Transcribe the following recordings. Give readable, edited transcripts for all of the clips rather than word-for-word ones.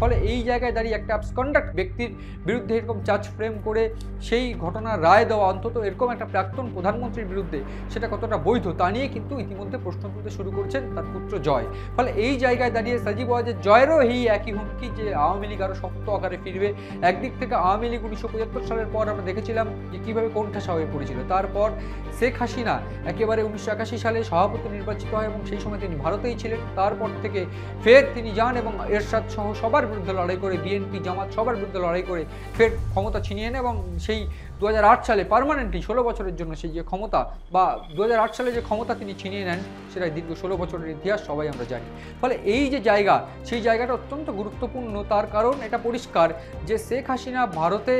ফলে এই জায়গায় দাঁড়িয়ে একটা অ্যাবসকন্ডাক্ট ব্যক্তির বিরুদ্ধে এরকম চার্জ ফ্রেম করে সেই ঘটনার রায় দেওয়া, অন্তত এরকম একটা প্রাক্তন প্রধানমন্ত্রীর বিরুদ্ধে, সেটা কতটা বৈধ তা নিয়ে কিন্তু ইতিমধ্যে প্রশ্ন তুলতে শুরু করছেন তার পুত্র জয়। ফলে এই জায়গায় দাঁড়িয়ে সাজিব ওয়াজেদ জয়েরও এই একই হুমকি যে আওয়ামী লীগ আরও শক্ত আকারে ফিরবে। একদিক থেকে আওয়ামী লীগ 1975 সালের পর আমরা দেখেছিলাম যে কীভাবে কোণঠাসা হয়ে পড়েছিল, তারপর শেখ হাসিনা একেবারে 1981 সালে সভাপতি নির্বাচিত হয় এবং সেই সময় তিনি ভারতেই ছিলেন। তারপর থেকে ফের তিনি যান এবং এরশাদ সহ সবার বিরুদ্ধে লড়াই করে, বিএনপি জামাত সবার বিরুদ্ধে লড়াই করে ফের ক্ষমতা ছিনিয়ে নেন এবং সেই 2008 সালে পার্মানেন্টলি 16 বছরের জন্য সেই যে ক্ষমতা, বা 2008 সালে যে ক্ষমতা তিনি ছিনিয়ে নেন, সেটা দীর্ঘ 16 বছরের ইতিহাস সবাই আমরা জানি। ফলে এই যে জায়গা, সেই জায়গাটা অত্যন্ত গুরুত্বপূর্ণ। তার কারণ এটা পরিষ্কার যে শেখ হাসিনা ভারতে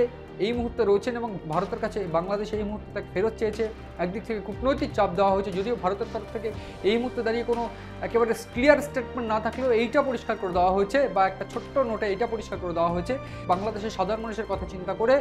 এই মুহূর্তে রয়েছেন এবং ভারতের কাছে বাংলাদেশ এই মুহূর্তে তাকে ফেরত চেয়েছে। একদিক থেকে কূটনৈতিক চাপ দেওয়া হয়েছে, যদিও ভারতের তরফ থেকে এই মুহূর্তে দাঁড়িয়ে কোনো একেবারে ক্লিয়ার স্টেটমেন্ট না থাকলেও এইটা পরিষ্কার করে দেওয়া হয়েছে, বা একটা ছোট্ট নোটে এইটা পরিষ্কার করে দেওয়া হয়েছে, বাংলাদেশের সাধারণ মানুষের কথা চিন্তা করে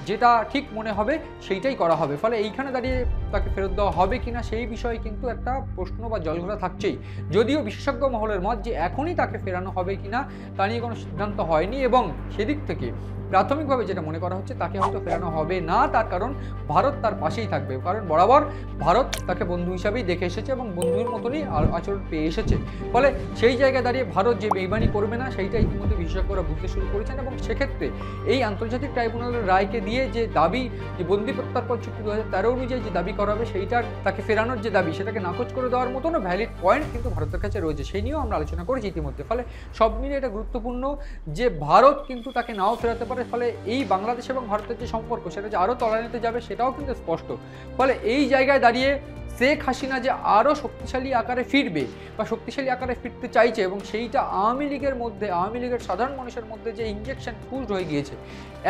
যেটা ঠিক মনে হবে সেইটাই করা হবে। ফলে এইখানে দাঁড়িয়ে তাকে ফেরত দেওয়া হবে কিনা সেই বিষয়ে কিন্তু একটা প্রশ্ন বা জলঘোলা থাকছেই। যদিও বিশেষজ্ঞ মহলের মত যে এখনই তাকে ফেরানো হবে কিনা তা নিয়ে কোনো সিদ্ধান্ত হয়নি, এবং সেদিক থেকে প্রাথমিকভাবে যেটা মনে করা হচ্ছে তাকে হয়তো ফেরানো হবে না। তার কারণ ভারত তার পাশেই থাকবে, কারণ বরাবর ভারত তাকে বন্ধু হিসাবেই দেখে এসেছে এবং বন্ধুর মতনই আচরণ পেয়ে এসেছে। ফলে সেই জায়গায় দাঁড়িয়ে ভারত যে বেইমানি করবে না সেইটা ইতিমধ্যে বিশেষজ্ঞরা বুঝতে শুরু করেছেন, এবং সেক্ষেত্রে এই আন্তর্জাতিক ট্রাইব্যুনালের রায়কে দিয়ে যে দাবি, যে বন্দি প্রত্যার্পণ চুক্তি 2013 অনুযায়ী যে দাবি করা হবে, সেইটার তাকে ফেরানোর যে দাবি, সেটাকে নাকচ করে দেওয়ার মতনও ভ্যালিড পয়েন্ট কিন্তু ভারতের কাছে রয়েছে, সেই নিয়েও আমরা আলোচনা করেছি ইতিমধ্যে। ফলে সব মিলিয়ে এটা গুরুত্বপূর্ণ যে ভারত কিন্তু তাকে নাও ফেরাতে পারে। ফলে এই বাংলাদেশ এবং ভারতের যে সম্পর্ক, সেটা যে আরও তলানিতে যাবে সেটাও কিন্তু স্পষ্ট। ফলে এই জায়গায় দাঁড়িয়ে শেখ হাসিনা যে আরও শক্তিশালী আকারে ফিরবে বা শক্তিশালী আকারে ফিরতে চাইছে, এবং সেইটা আওয়ামী লীগের মধ্যে, আওয়ামী লীগের সাধারণ মানুষের মধ্যে যে ইনজেকশন পুশ হয়ে গিয়েছে।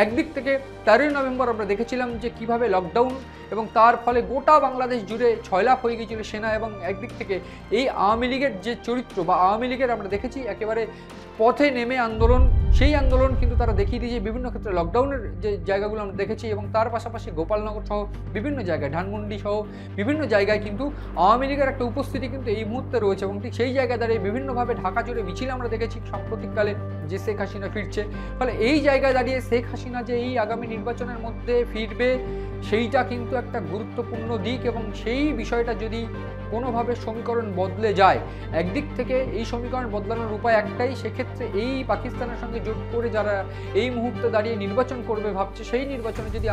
একদিক থেকে 13ই নভেম্বর আমরা দেখেছিলাম যে কিভাবে লকডাউন, এবং তার ফলে গোটা বাংলাদেশ জুড়ে 6 লাখ হয়ে গিয়েছিল সেনা, এবং একদিক থেকে এই আওয়ামী লীগের যে চরিত্র বা আওয়ামী লীগের আমরা দেখেছি একেবারে পথে নেমে আন্দোলন, সেই আন্দোলন কিন্তু তারা দেখিয়ে দিয়েছে বিভিন্ন ক্ষেত্রে। লকডাউনের যে জায়গাগুলো আমরা দেখেছি, এবং তার পাশাপাশি গোপালনগর সহ বিভিন্ন জায়গায়, ধানমন্ডি সহ বিভিন্ন জায়গায় কিন্তু আওয়ামী লীগের একটা উপস্থিতি কিন্তু এই মুহূর্তে রয়েছে, এবং ঠিক সেই জায়গায় দাঁড়িয়ে বিভিন্নভাবে ঢাকা জুড়ে মিছিল আমরা দেখেছি সাম্প্রতিককালে যে শেখ হাসিনা ফিরছে। ফলে এই জায়গায় দাঁড়িয়ে শেখ হাসিনা যে এই আগামী নির্বাচনের মধ্যে ফিরবে, সেইটা কিন্তু একটা গুরুত্বপূর্ণ দিক, এবং সেই বিষয়টা যদি কোনোভাবে সমীকরণ বদলে যায়, একদিক থেকে এই সমীকরণ বদলানোর উপায় একটাই, সেক্ষেত্রে এই পাকিস্তানের সঙ্গে জোট করে যারা এই মুহূর্তে দাঁড়িয়ে নির্বাচন করবে ভাবছে, সেই নির্বাচনে যদি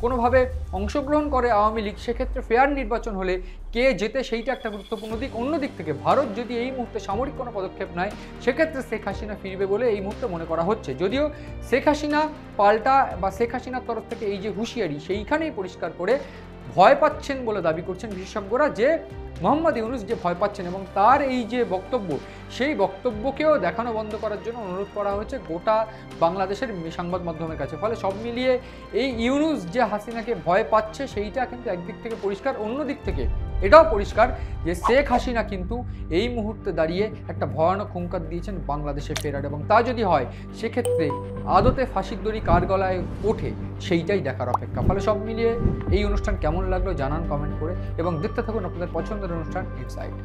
কোনোভাবে অংশগ্রহণ করে আওয়ামী লীগ, সেক্ষেত্রে ফেয়ার নির্বাচন হলে কে জেতে সেইটা একটা গুরুত্বপূর্ণ দিক। অন্যদিক থেকে ভারত যদি এই মুহূর্তে সামরিক কোনো পদক্ষেপ নেয়, সেক্ষেত্রে শেখ হাসিনা ফিরবে বলে এই মুহূর্তে মনে করা হচ্ছে। যদিও শেখ হাসিনা পাল্টা বা শেখ হাসিনার তরফ থেকে এই যে হুঁশিয়ারি, সেইখানেই পরিষ্কার করে ভয় পাচ্ছেন বলে দাবি করছেন বিশেষজ্ঞরা, যে মোহাম্মদ ইউনূস যে ভয় পাচ্ছেন এবং তার এই যে বক্তব্য, সেই বক্তব্যকেও দেখানো বন্ধ করার জন্য অনুরোধ করা হয়েছে গোটা বাংলাদেশের সংবাদ মাধ্যমের কাছে। ফলে সব মিলিয়ে এই ইউনূস যে হাসিনাকে ভয় পাচ্ছে সেইটা কিন্তু একদিক থেকে পরিষ্কার, অন্যদিক থেকে এটাও পরিষ্কার যে শেখ হাসিনা কিন্তু এই মুহূর্তে দাঁড়িয়ে একটা ভয়ানক হুঙ্কার দিয়েছেন বাংলাদেশে ফেরার, এবং তা যদি হয় সেক্ষেত্রে আদতে ফাঁসির দড়ি কার গলায় ওঠে সেইটাই দেখার অপেক্ষা। ফলে সব মিলিয়ে এই অনুষ্ঠান কেমন লাগলো জানান কমেন্ট করে, এবং দেখতে থাকুন আপনাদের পছন্দের অনুষ্ঠান ইনসাইট।